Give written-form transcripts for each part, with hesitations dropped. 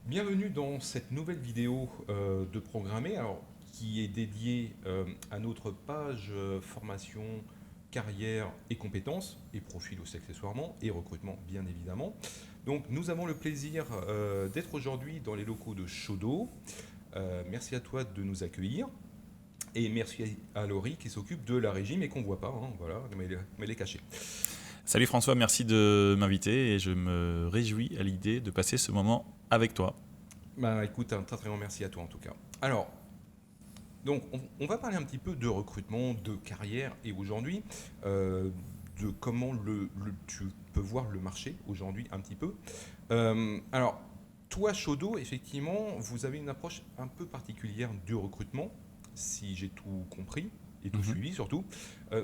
Bienvenue dans cette nouvelle vidéo de Programmer, qui est dédiée à notre page formation, carrière et compétences, et profil aussi accessoirement, et recrutement bien évidemment. Donc nous avons le plaisir d'être aujourd'hui dans les locaux de Shodo. Merci à toi de nous accueillir. Et merci à Laurie qui s'occupe de la régie, mais qu'on ne voit pas, hein, voilà, mais elle est cachée. Salut François, merci de m'inviter et je me réjouis à l'idée de passer ce moment avec toi. Bah écoute, un très très grand merci à toi en tout cas. Alors, donc on va parler un petit peu de recrutement, de carrière et aujourd'hui, de comment tu peux voir le marché aujourd'hui un petit peu. Alors, toi Shodo, effectivement, vous avez une approche un peu particulière du recrutement, si j'ai tout compris et tout Mhm. suivi surtout.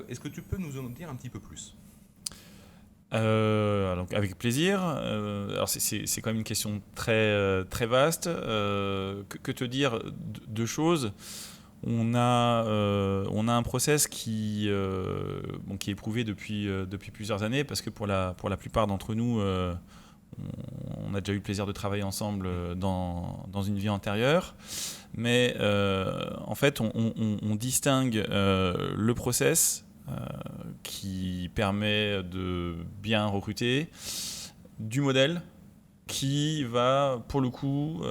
Est-ce que tu peux nous en dire un petit peu plus? Donc avec plaisir. Alors c'est quand même une question très vaste. Que te dire? Deux choses. On a un process qui est éprouvé depuis plusieurs années parce que pour la plupart d'entre nous, on a déjà eu le plaisir de travailler ensemble dans une vie antérieure. Mais en fait, on distingue le process qui permet de bien recruter du modèle qui va, pour le coup,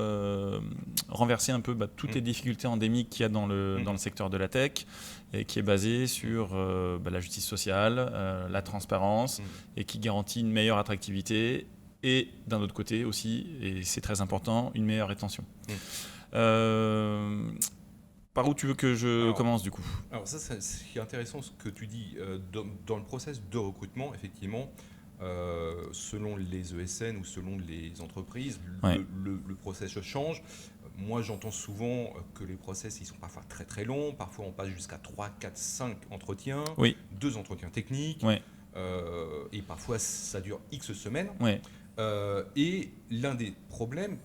renverser un peu toutes les difficultés endémiques qu'il y a dans le secteur de la tech et qui est basé sur la justice sociale, la transparence et qui garantit une meilleure attractivité et d'un autre côté aussi, et c'est très important, une meilleure rétention. Par où tu veux que je commence du coup? Alors ça, c'est intéressant ce que tu dis. Dans le process de recrutement, effectivement, selon les ESN ou selon les entreprises, Ouais. le process change. Moi, j'entends souvent que les process, ils sont parfois très très longs. Parfois, on passe jusqu'à 3, 4, 5 entretiens, Oui. 2 entretiens techniques. Ouais. Et parfois, ça dure X semaines. Ouais. Et l'un des problèmes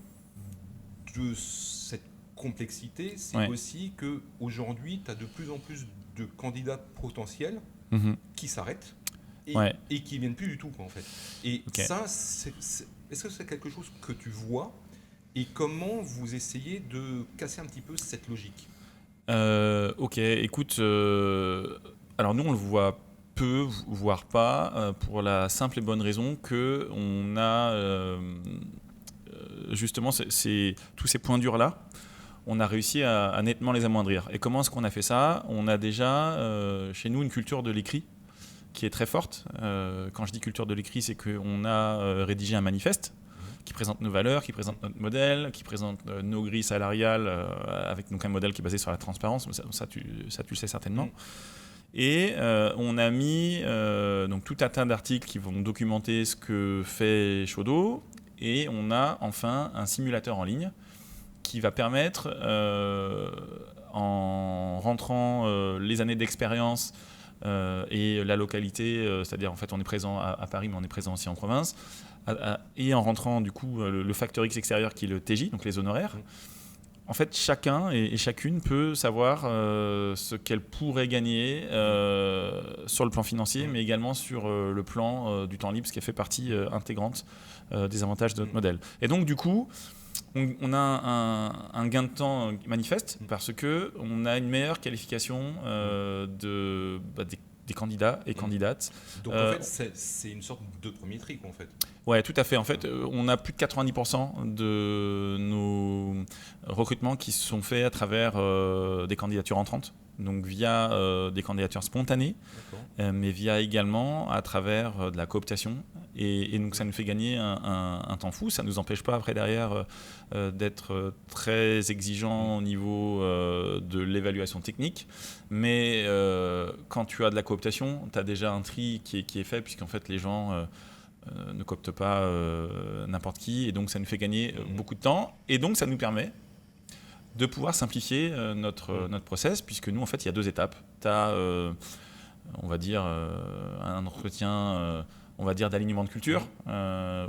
de cette complexité, c'est aussi que aujourd'hui, tu as de plus en plus de candidats potentiels qui s'arrêtent et qui viennent plus du tout, quoi, en fait. Et ça, est-ce que c'est quelque chose que tu vois et comment vous essayez de casser un petit peu cette logique? Ok, écoute, alors nous on le voit peu, voire pas, pour la simple et bonne raison que on a justement tous ces points durs là. On a réussi à nettement les amoindrir. Et comment est-ce qu'on a fait ça? On a déjà chez nous une culture de l'écrit qui est très forte. Quand je dis culture de l'écrit, c'est qu'on a rédigé un manifeste qui présente nos valeurs, qui présente notre modèle, qui présente nos grilles salariales, avec donc un modèle qui est basé sur la transparence. Ça tu le sais certainement. Et on a mis donc tout un tas d'articles qui vont documenter ce que fait Shodo. Et on a enfin un simulateur en ligne qui va permettre, en rentrant les années d'expérience et la localité, c'est-à-dire en fait on est présent à Paris mais on est présent aussi en province, et en rentrant du coup le facteur X extérieur qui est le TJ, donc les honoraires. En fait, chacun et chacune peut savoir ce qu'elle pourrait gagner sur le plan financier, mais également sur le plan du temps libre, ce qui fait partie intégrante des avantages de notre modèle. Et donc, du coup, on a un gain de temps manifeste parce qu'on a une meilleure qualification des candidats et candidates. Donc en fait, c'est une sorte de premier tri, en fait. Ouais, tout à fait. En fait, on a plus de 90% de nos recrutements qui se sont faits à travers des candidatures entrantes, donc via des candidatures spontanées, mais via également à travers de la cooptation. Et donc ça nous fait gagner un temps fou. Ça ne nous empêche pas après derrière d'être très exigeant au niveau de l'évaluation technique. Mais quand tu as de la cooptation, tu as déjà un tri qui est fait, puisqu'en fait les gens ne cooptent pas n'importe qui. Et donc ça nous fait gagner beaucoup de temps. Et donc ça nous permet de pouvoir simplifier notre process, puisque nous, en fait, il y a 2 étapes. Tu as, on va dire, un entretien on va dire d'alignement de culture,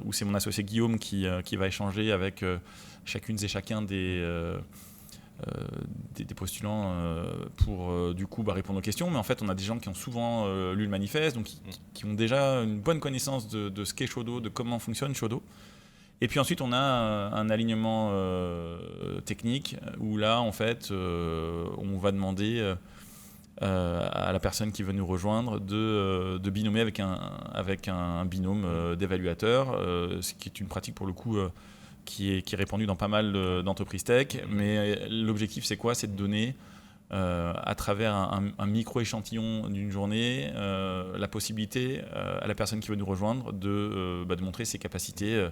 où c'est mon associé Guillaume qui va échanger avec chacune et chacun des postulants pour du coup répondre aux questions. Mais en fait, on a des gens qui ont souvent lu le manifeste, donc qui ont déjà une bonne connaissance de ce qu'est Shodo, de comment fonctionne Shodo. Et puis ensuite, on a un alignement technique où là, en fait, on va demander à la personne qui veut nous rejoindre de binômer avec un binôme d'évaluateurs, ce qui est une pratique pour le coup qui est répandue dans pas mal d'entreprises tech. Mais l'objectif, c'est quoi? C'est de donner à travers un micro-échantillon d'une journée la possibilité à la personne qui veut nous rejoindre de montrer ses capacités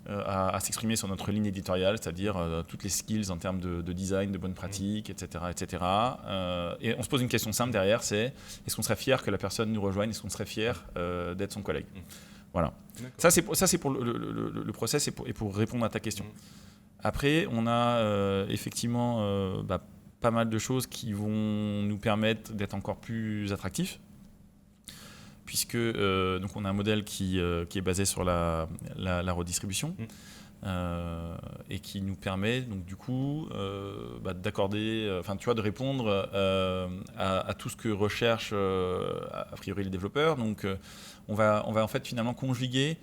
à s'exprimer sur notre ligne éditoriale, c'est-à-dire toutes les skills en termes de design, de bonnes pratiques, etc. etc. Et on se pose une question simple derrière, c'est est-ce qu'on serait fier que la personne nous rejoigne, est-ce qu'on serait fier d'être son collègue? Voilà. Ça c'est pour le process et pour répondre à ta question. Après, on a effectivement pas mal de choses qui vont nous permettre d'être encore plus attractifs, puisque donc on a un modèle qui est basé sur la redistribution et qui nous permet donc du coup d'accorder, de répondre à tout ce que recherchent a priori les développeurs. Donc on va en fait finalement conjuguer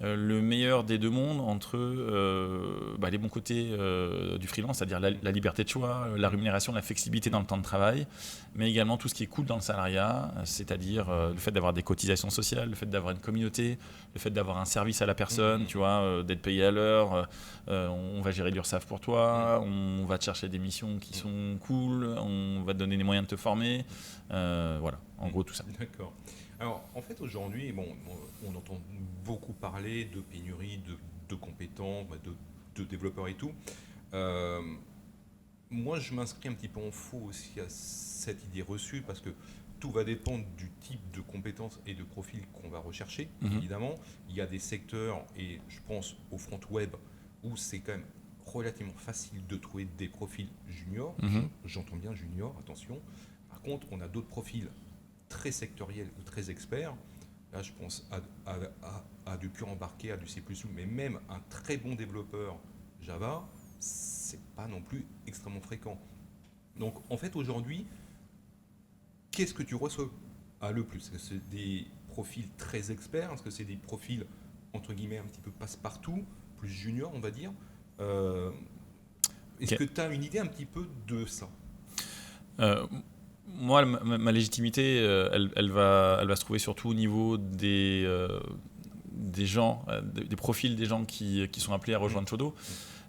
le meilleur des deux mondes entre les bons côtés du freelance, c'est-à-dire la liberté de choix, la rémunération, la flexibilité dans le temps de travail, mais également tout ce qui est cool dans le salariat, c'est-à-dire le fait d'avoir des cotisations sociales, le fait d'avoir une communauté, le fait d'avoir un service à la personne, tu vois, d'être payé à l'heure, on va gérer l'URSSAF pour toi, on va te chercher des missions qui sont cool, on va te donner les moyens de te former, voilà, en gros tout ça. D'accord. Alors, en fait, aujourd'hui, on entend beaucoup parler de pénurie de compétences, de développeurs et tout. Moi, je m'inscris un petit peu en faux aussi à cette idée reçue parce que tout va dépendre du type de compétences et de profils qu'on va rechercher, évidemment. Il y a des secteurs, et je pense au front web, où c'est quand même relativement facile de trouver des profils juniors. J'entends bien junior, attention. Par contre, on a d'autres profils très sectoriel ou très expert. Là, je pense à du pur embarqué, à du C++, mais même un très bon développeur Java, c'est pas non plus extrêmement fréquent. Donc, en fait, aujourd'hui, qu'est-ce que tu reçois le plus? Est-ce que c'est des profils très experts? Est-ce que c'est des profils, entre guillemets, un petit peu passe-partout, plus junior, on va dire? Est-ce que tu as une idée un petit peu de ça? Moi, ma légitimité, elle va se trouver surtout au niveau des gens, des profils des gens qui sont appelés à rejoindre Shodo.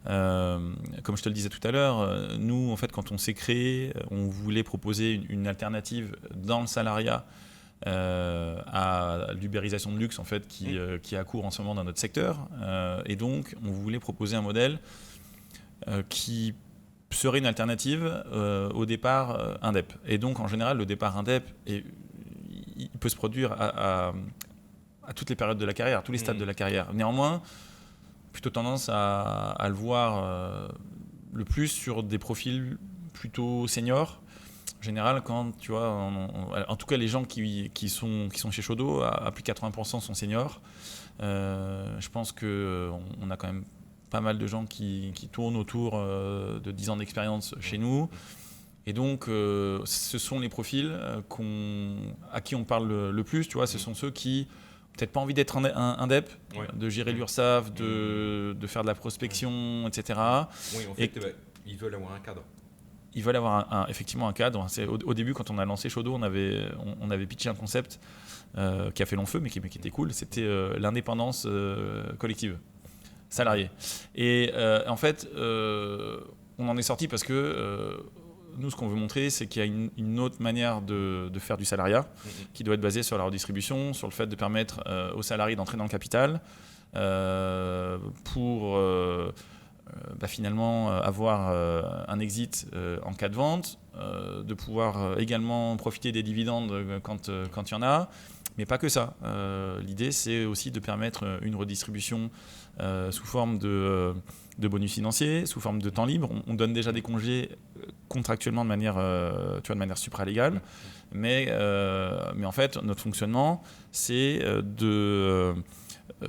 Comme je te le disais tout à l'heure, nous, en fait, quand on s'est créé, on voulait proposer une alternative dans le salariat à l'ubérisation de luxe, en fait, qui est à court en ce moment dans notre secteur. Et donc, on voulait proposer un modèle qui serait une alternative au départ indep. Et donc, en général, le départ indep, il peut se produire à toutes les périodes de la carrière, à tous les stades de la carrière. Néanmoins, plutôt tendance à le voir le plus sur des profils plutôt seniors. En général, quand tu vois, en tout cas, les gens qui sont chez Shodo, à plus de 80% sont seniors. Je pense qu'on a quand même pas mal de gens qui tournent autour de 10 ans d'expérience chez nous. Et donc, ce sont les profils à qui on parle le plus. Tu vois, ce sont ceux qui peut-être pas envie d'être un DEP, de gérer l'URSSAF, de faire de la prospection, etc. Oui, en fait, ils veulent avoir un cadre. Ils veulent avoir effectivement un cadre. Au début, quand on a lancé Shodo, on avait pitché un concept qui a fait long feu, mais qui était cool. C'était l'indépendance collective. Salariés. Et en fait, on en est sorti parce que nous, ce qu'on veut montrer, c'est qu'il y a une autre manière de faire du salariat qui doit être basée sur la redistribution, sur le fait de permettre aux salariés d'entrer dans le capital pour finalement avoir un exit en cas de vente, de pouvoir également profiter des dividendes quand il y en a. Mais pas que ça. L'idée, c'est aussi de permettre une redistribution sous forme de bonus financiers, sous forme de temps libre. On donne déjà des congés contractuellement de manière supralégale. Mais en fait, notre fonctionnement, c'est de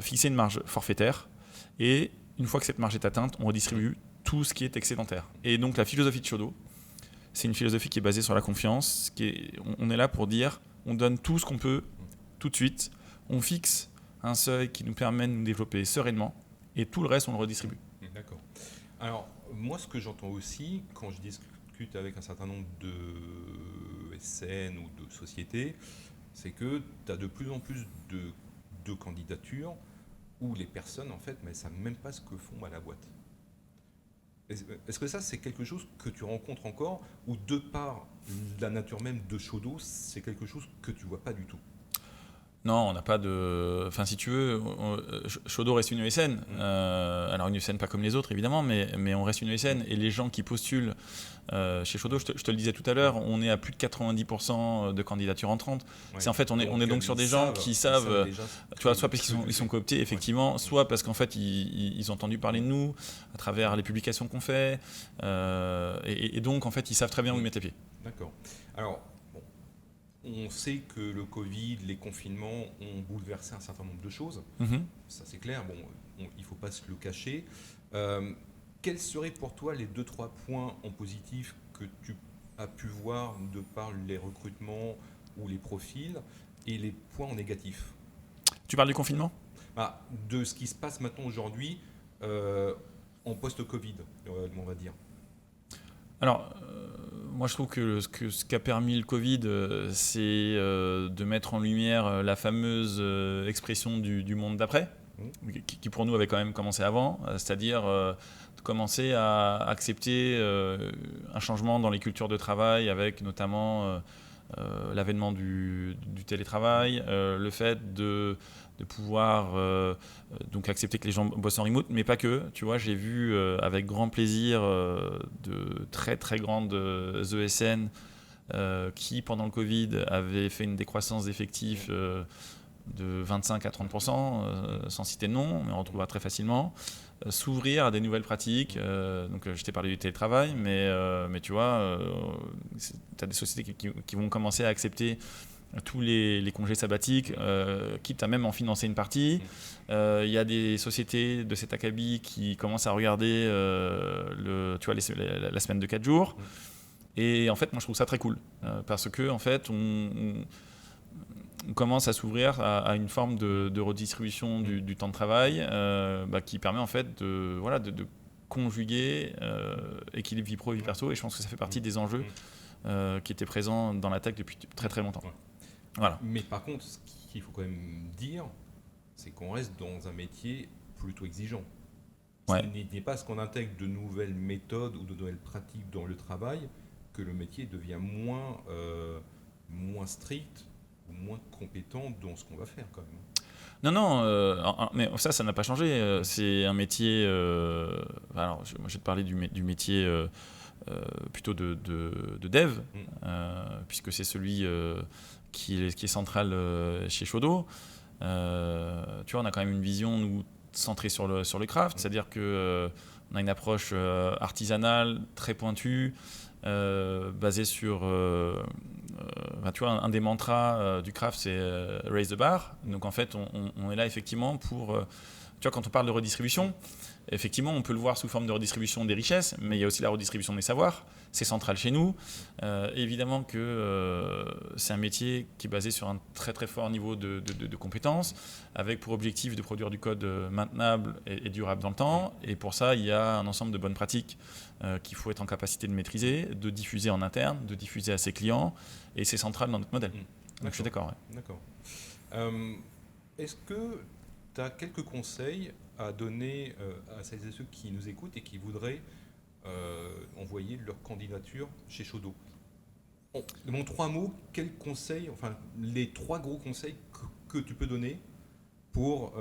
fixer une marge forfaitaire. Et une fois que cette marge est atteinte, on redistribue tout ce qui est excédentaire. Et donc, la philosophie de Shodo, c'est une philosophie qui est basée sur la confiance. On est là pour dire, on donne tout ce qu'on peut tout de suite, on fixe un seuil qui nous permet de nous développer sereinement et tout le reste, on le redistribue. D'accord. Alors, moi, ce que j'entends aussi, quand je discute avec un certain nombre de SN ou de sociétés, c'est que tu as de plus en plus de candidatures où les personnes, en fait, mais elles ne savent même pas ce que font à la boîte. Est-ce que ça, c'est quelque chose que tu rencontres encore, ou de par la nature même de Shodo, c'est quelque chose que tu vois pas du tout? Non, on n'a pas de. Enfin, si tu veux, Shodo reste une ESN. Alors, une ESN pas comme les autres, évidemment, mais on reste une ESN. Et les gens qui postulent chez Shodo, je te le disais tout à l'heure, on est à plus de 90% de candidatures entrantes. Ouais. C'est en fait, on est donc sur des gens qui savent, déjà, tu vois, soit parce qu'ils sont cooptés, effectivement, soit parce qu'en fait, ils ont entendu parler de nous à travers les publications qu'on fait. Et donc, en fait, ils savent très bien où ils mettent les pieds. D'accord. Alors, on sait que le Covid, les confinements ont bouleversé un certain nombre de choses. Ça, c'est clair. Bon, il ne faut pas se le cacher. Quels seraient pour toi les 2-3 points en positif que tu as pu voir de par les recrutements ou les profils, et les points en négatif? Tu parles du confinement ? De ce qui se passe maintenant aujourd'hui en post-Covid, on va dire. Alors, moi je trouve que ce qu'a permis le Covid, c'est de mettre en lumière la fameuse expression du monde d'après, qui pour nous avait quand même commencé avant, c'est-à-dire de commencer à accepter un changement dans les cultures de travail, avec notamment l'avènement du télétravail, le fait de pouvoir donc accepter que les gens bossent en remote, mais pas que. Tu vois, j'ai vu avec grand plaisir de très très grandes ESN qui, pendant le Covid, avaient fait une décroissance d'effectifs de 25 à 30%, sans citer de nom, mais on retrouvera très facilement, s'ouvrir à des nouvelles pratiques. Donc, je t'ai parlé du télétravail, mais tu vois, tu as des sociétés qui vont commencer à accepter tous les congés sabbatiques, quitte à même en financer une partie. Il y a des sociétés de cet acabit qui commencent à regarder tu vois, la semaine de 4 jours. Et en fait, moi, je trouve ça très cool, parce que en fait, on commence à s'ouvrir à une forme de redistribution du temps de travail qui permet en fait de conjuguer équilibre vie pro et vie perso. Et je pense que ça fait partie des enjeux qui étaient présents dans la tech depuis très très longtemps. Voilà. Mais par contre, ce qu'il faut quand même dire, c'est qu'on reste dans un métier plutôt exigeant. Ce n'est pas parce qu'on intègre de nouvelles méthodes ou de nouvelles pratiques dans le travail que le métier devient moins strict ou moins compétent dans ce qu'on va faire quand même. Non, mais ça n'a pas changé. C'est un métier. Alors, moi, je vais te parler du métier plutôt de dev, puisque c'est celui qui est central chez Shodo. Tu vois, on a quand même une vision, nous, centrée sur le craft, c'est-à-dire qu'on a une approche artisanale, très pointue, basée sur... tu vois, un des mantras du craft, c'est raise the bar. Donc en fait, on est là effectivement pour... tu vois, quand on parle de redistribution, effectivement, on peut le voir sous forme de redistribution des richesses, mais il y a aussi la redistribution des savoirs. C'est central chez nous. Évidemment que c'est un métier qui est basé sur un très très fort niveau de compétences, avec pour objectif de produire du code maintenable et durable dans le temps. Et pour ça, il y a un ensemble de bonnes pratiques qu'il faut être en capacité de maîtriser, de diffuser en interne, de diffuser à ses clients. Et c'est central dans notre modèle. Donc je suis d'accord. Ouais. D'accord. Est-ce que tu as quelques conseils à donner à celles et ceux qui nous écoutent et qui voudraient envoyer leur candidature chez Shodo? En 3 mots, quels conseils, enfin les 3 gros conseils que tu peux donner pour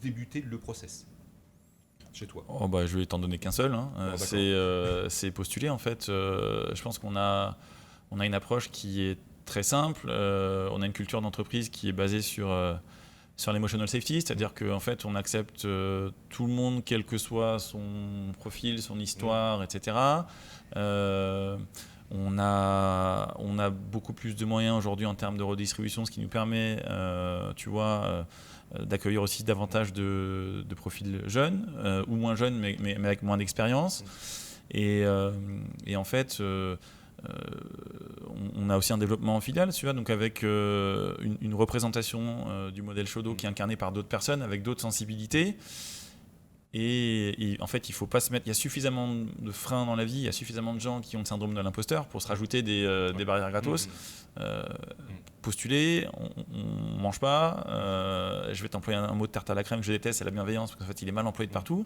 débuter le process chez toi? Je vais t'en donner qu'un seul. C'est postuler en fait. Je pense qu'on a une approche qui est très simple. On a une culture d'entreprise qui est basée sur l'emotional safety, c'est-à-dire qu'en fait, on accepte tout le monde, quel que soit son profil, son histoire, etc. On a beaucoup plus de moyens aujourd'hui en termes de redistribution, ce qui nous permet, d'accueillir aussi davantage de profils jeunes ou moins jeunes, mais avec moins d'expérience. Et en fait, on a aussi un développement en filiale, tu vois, donc avec une représentation du modèle Shodo qui est incarné par d'autres personnes avec d'autres sensibilités. Et en fait, il faut pas se mettre. Il y a suffisamment de freins dans la vie, il y a suffisamment de gens qui ont le syndrome de l'imposteur pour se rajouter des barrières gratos. Postuler, on mange pas. Je vais t'employer un mot de tarte à la crème que je déteste, c'est la bienveillance, parce qu'en fait, il est mal employé de partout.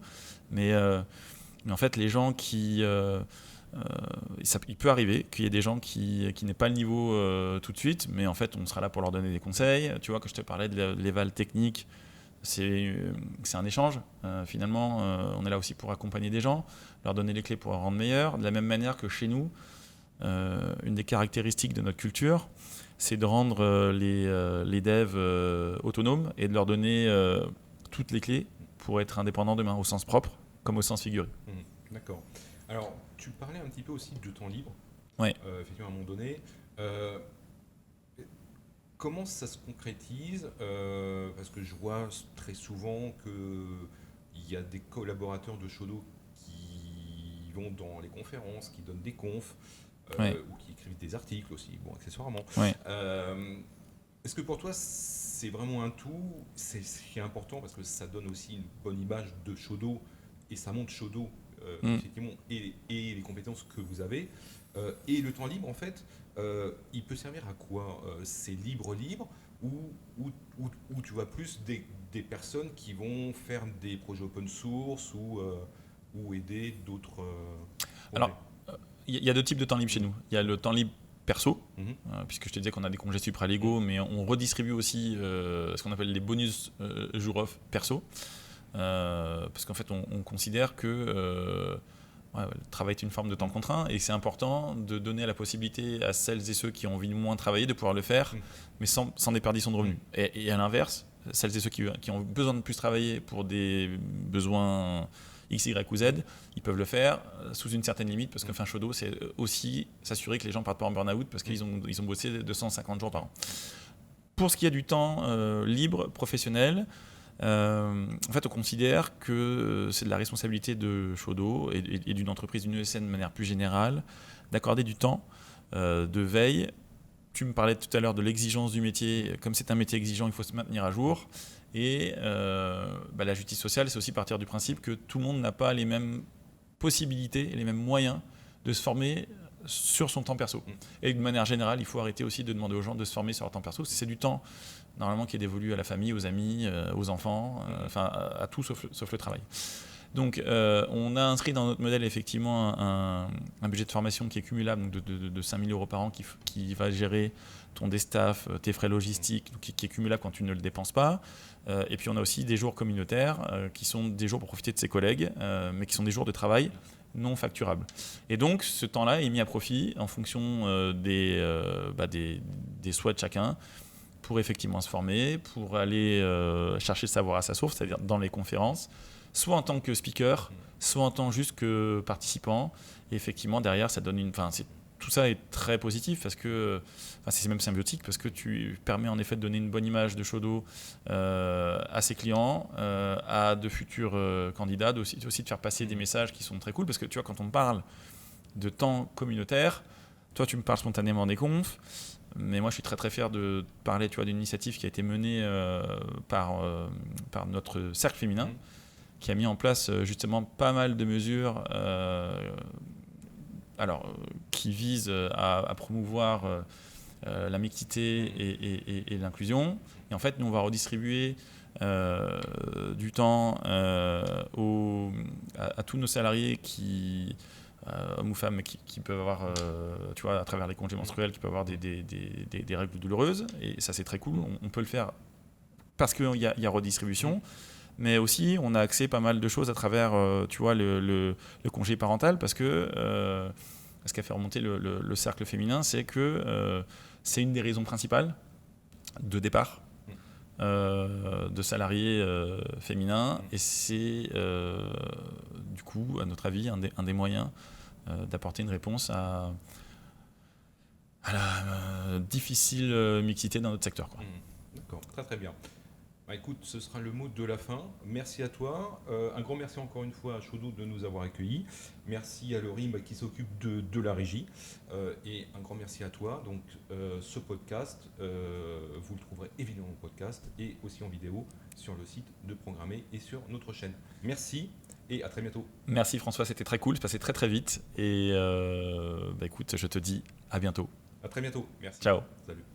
Mais en fait, les gens qui il peut arriver qu'il y ait des gens qui n'aient pas le niveau tout de suite, mais en fait, on sera là pour leur donner des conseils. Tu vois, quand je te parlais de l'éval technique, c'est un échange. Finalement, on est là aussi pour accompagner des gens, leur donner les clés pour rendre meilleurs. De la même manière que chez nous, une des caractéristiques de notre culture, c'est de rendre les devs autonomes et de leur donner toutes les clés pour être indépendants demain, au sens propre comme au sens figuré. D'accord. Alors, tu parlais un petit peu aussi de temps libre, ouais. Effectivement, à un moment donné. Comment ça se concrétise parce que je vois très souvent qu'il y a des collaborateurs de Shodo qui vont dans les conférences, qui donnent des confs, ou qui écrivent des articles aussi, bon, accessoirement. Ouais. Est-ce que pour toi, c'est vraiment un tout? C'est important parce que ça donne aussi une bonne image de Shodo et ça montre Shodo, effectivement, et les compétences que vous avez. Et le temps libre, en fait, il peut servir à quoi? C'est libre ou tu vois plus des personnes qui vont faire des projets open source ou aider d'autres Alors, il y a deux types de temps libre chez nous. Il y a le temps libre perso, puisque je te disais qu'on a des congés supralégaux, mais on redistribue aussi ce qu'on appelle les bonus jours off perso, parce qu'en fait, on considère que le travail est une forme de temps contraint et c'est important de donner la possibilité à celles et ceux qui ont envie de moins travailler de pouvoir le faire, mais sans déperdition de revenus. Et à l'inverse, celles et ceux qui ont besoin de plus travailler pour des besoins X, Y ou Z, ils peuvent le faire sous une certaine limite, parce que fin Shodo, c'est aussi s'assurer que les gens ne partent pas en burn-out parce qu'ils ont bossé 250 jours par an. Pour ce qui est du temps libre, professionnel, en fait, on considère que c'est de la responsabilité de Shodo et d'une entreprise, d'une ESN de manière plus générale, d'accorder du temps de veille. Tu me parlais tout à l'heure de l'exigence du métier. Comme c'est un métier exigeant, il faut se maintenir à jour. Et la justice sociale, c'est aussi partir du principe que tout le monde n'a pas les mêmes possibilités et les mêmes moyens de se former sur son temps perso. Et de manière générale, il faut arrêter aussi de demander aux gens de se former sur leur temps perso. C'est du temps normalement qui est dévolu à la famille, aux amis, aux enfants, à tout sauf le travail. Donc on a inscrit dans notre modèle effectivement un budget de formation qui est cumulable, donc de 5 000 € par an, qui va gérer ton déstaff, tes frais logistiques, donc qui est cumulable quand tu ne le dépenses pas. Et puis on a aussi des jours communautaires qui sont des jours pour profiter de ses collègues, mais qui sont des jours de travail non facturables. Et donc ce temps-là est mis à profit en fonction des souhaits de chacun, pour effectivement se former, pour aller chercher le savoir à sa source, c'est-à-dire dans les conférences, soit en tant que speaker, soit en tant juste que participant. Et effectivement, derrière, ça donne tout ça est très positif parce que c'est même symbiotique, parce que tu permets en effet de donner une bonne image de Shodo à ses clients, à de futurs candidats, aussi de faire passer des messages qui sont très cool, parce que tu vois, quand on parle de temps communautaire, toi tu me parles spontanément des confs, mais moi je suis très très fier de parler, tu vois, d'une initiative qui a été menée par notre cercle féminin, qui a mis en place justement pas mal de mesures qui visent à promouvoir la mixité et l'inclusion. Et en fait, nous, on va redistribuer du temps à tous nos salariés hommes ou femmes qui peuvent avoir, tu vois, à travers les congés menstruels, qui peuvent avoir des règles douloureuses. Et ça, c'est très cool. On peut le faire parce qu'il y a redistribution. Mais aussi, on a accès pas mal de choses à travers, tu vois, le congé parental, parce que ce qu'a fait remonter le cercle féminin, c'est que c'est une des raisons principales de départ de salariés féminins, et c'est du coup, à notre avis, un des moyens d'apporter une réponse à la difficile mixité dans notre secteur, quoi. D'accord, très très bien. Écoute, ce sera le mot de la fin. Merci à toi. Un grand merci encore une fois à Chaudot de nous avoir accueillis. Merci à Laurie qui s'occupe de la régie. Et un grand merci à toi. Donc, ce podcast, vous le trouverez évidemment en podcast et aussi en vidéo sur le site de Programmer et sur notre chaîne. Merci et à très bientôt. Merci François, c'était très cool, c'est passé très très vite. Et écoute, je te dis à bientôt. À très bientôt. Merci. Ciao. Salut.